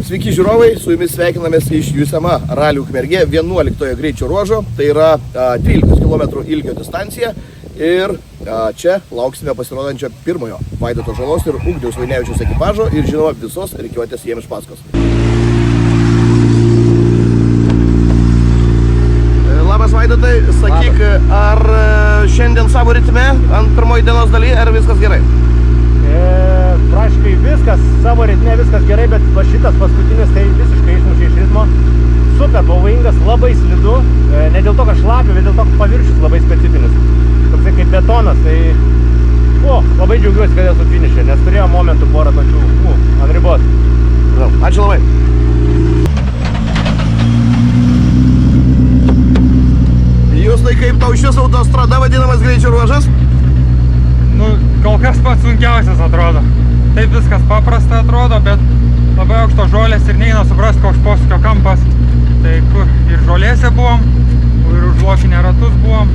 Sveiki žiūrovai, su jumis sveikinamės iš USMA Ralių Ukmergė 11 greičio ruožo, tai yra 13 km ilgio distancija ir čia lauksime pasirodančio pirmojo Vaidoto Žalos ir Ugniaus Vainevičiaus ekipažo ir žinoma visos rikiuotės jiems iš paskos. Labas Vaidotai, sakyk, ar šiandien savo ritme ant pirmoji dienos daly, ar viskas gerai? Praškai viskas, savo ritme viskas gerai, bet va šitas paskutinis tai visiškai išmušė iš ritmo. Super pavojingas, labai slidu, ne dėl to, kad šlapia, bet dėl to, kad paviršius labai specifinis. Toksai kaip betonas, tai labai džiaugiuosi, kad esu finišė, nes turėjau momentų porą tokių ant ribos. Ačiū labai. Jūs tai kaip tau šis autostrada vadinamas greičio ruožas? Kol kas pats sunkiausias atrodo. Taip viskas paprasta atrodo, bet labai aukšto žolės ir neina suprasti, koks posūkio kampas. Tai kur ir žolėse buvom, ir užlokinę ratus buvom,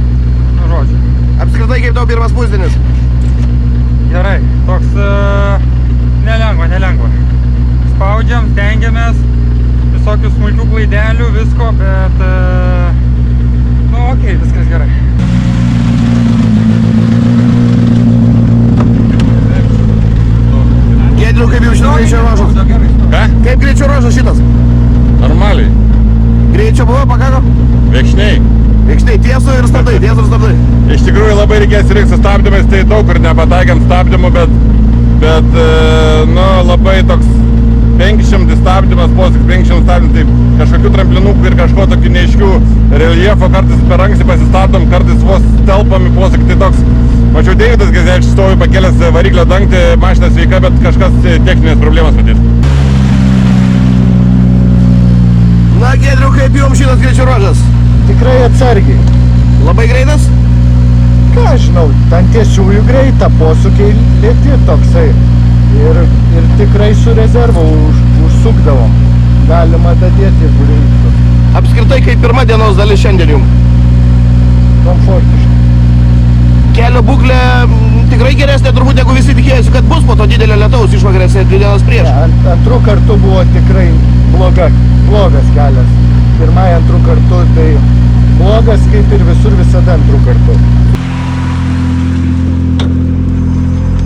žodžiu. Apskritai kaip tau pirmas pusdienis? Gerai, toks nelengva. Spaudžiam, stengiamės, visokių smulkių klaidelių, visko, bet okei, viskas gerai. Giedriu, kaip jau šitas greičio ruožas? Ką? Kaip greičio ruožas šitas? Normaliai. Greičio buvo, pakako? Vėkšniai. Vėkšniai, tiesų ir stabdai, Iš tikrųjų labai reikės rinkti su stabdymais, tai daug kur nepataikėm stabdymų, bet labai toks 500 stabdymas, posūkis 500 stabdymas, tai kažkokių tramplinukų ir kažko tokių neaiškių reljefo, kartais per anksti pasistabdom, kartais vos telpam į posūkį, tai toks, mačiau Deividas Gezevičius stovi pakėlęs variklio dangtį, mašina sveika, bet kažkas techninės problemas matyt. Na, Giedriu, kaip jums šitas greičio ruožas? Tikrai atsargiai. Labai greitas? Ką žinau, ten tiesiųjų greita, posūkiai lėti toksai. Ir tikrai su rezervu užsukdavom. Galima dadėti, jeigu reiktų. Apskritai, kaip pirma dienos dalis šiandien jums? Komfortiškai. Kelio būklė tikrai geresnė, turbūt, negu visi tikėjosi, kad bus po to didelio lietaus išvakarėse 2 dienas prieš. Antrų kartų buvo tikrai blogas kelias. Pirmai antrų kartų tai blogas, kaip ir visur visada antrų kartų.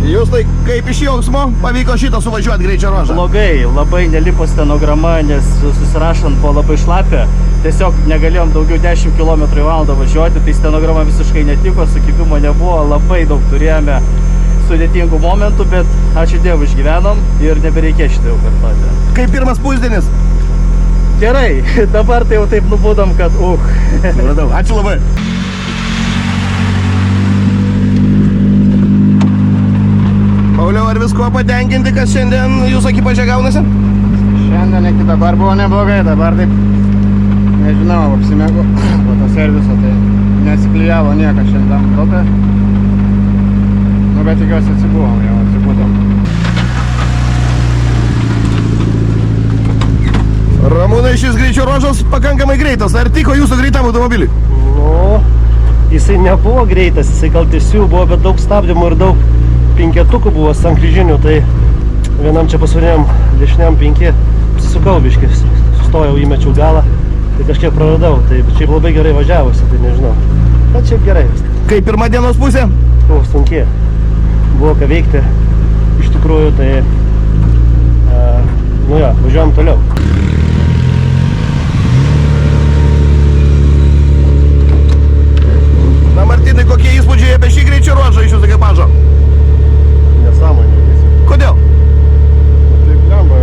Jūs tai kaip iš jausmo pavyko šitą suvažiuoti greičio ruožą? Blogai, labai nelipo stenograma, nes susirašant po labai šlapę, tiesiog negalėjom daugiau 10 km į valandą važiuoti, tai stenograma visiškai netiko, sukibimo nebuvo, labai daug turėjome sudėtingų momentų, bet ačiū Dievui išgyvenom ir nebereikės šitą jau kartoti. Kaip pirmas pusdienis? Gerai, dabar tai jau taip nubudom, kad Supratau, ačiū labai. Pauliau, ar visko patenkinti, kas šiandien jūsų ekipaže gaunasi? Šiandien iki dabar buvo neblogai, dabar taip, nežinau, apsimėgu po to serviso, tai nesiklijavo niekas šiandien topė. Bet tikiuosi atsibūdom. Ramūnai, šis greičio ruožas pakankamai greitas. Ar tiko jūsų greitam automobiliui? Jisai nebuvo greitas, jisai gal tiesių buvo, bet daug stabdymų ir daug penketukų buvo sankryžinių, tai vienam čia pasvariniam dešiniam 5 susukau biškį, sustojau, įmečiau galą, tai kažkiek praradau, tai šiaip labai gerai važiavosi, tai nežinau, bet šiaip gerai. Kaip pirma dienos pusė? Sunkiai, buvo ką veikti, iš tikrųjų, tai važiuojam toliau. Na, Martynai, kokie įspūdžiai apie šį greičio ruožą iš jūsų ekipažo? Nesąmonė. Kodėl? Taip, lemba,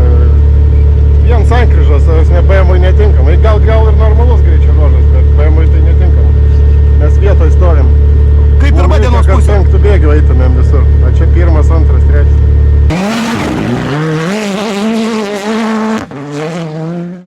vien sankryžos, ne BMW netinkamai. Gal ir normalus greičio ruožas, bet BMW tai netinkama. Mes vietoj stovim. Kaip pirma dienos pusė? Kad penktų bėgių eitumėm visur. O čia pirmas, antras, trečias.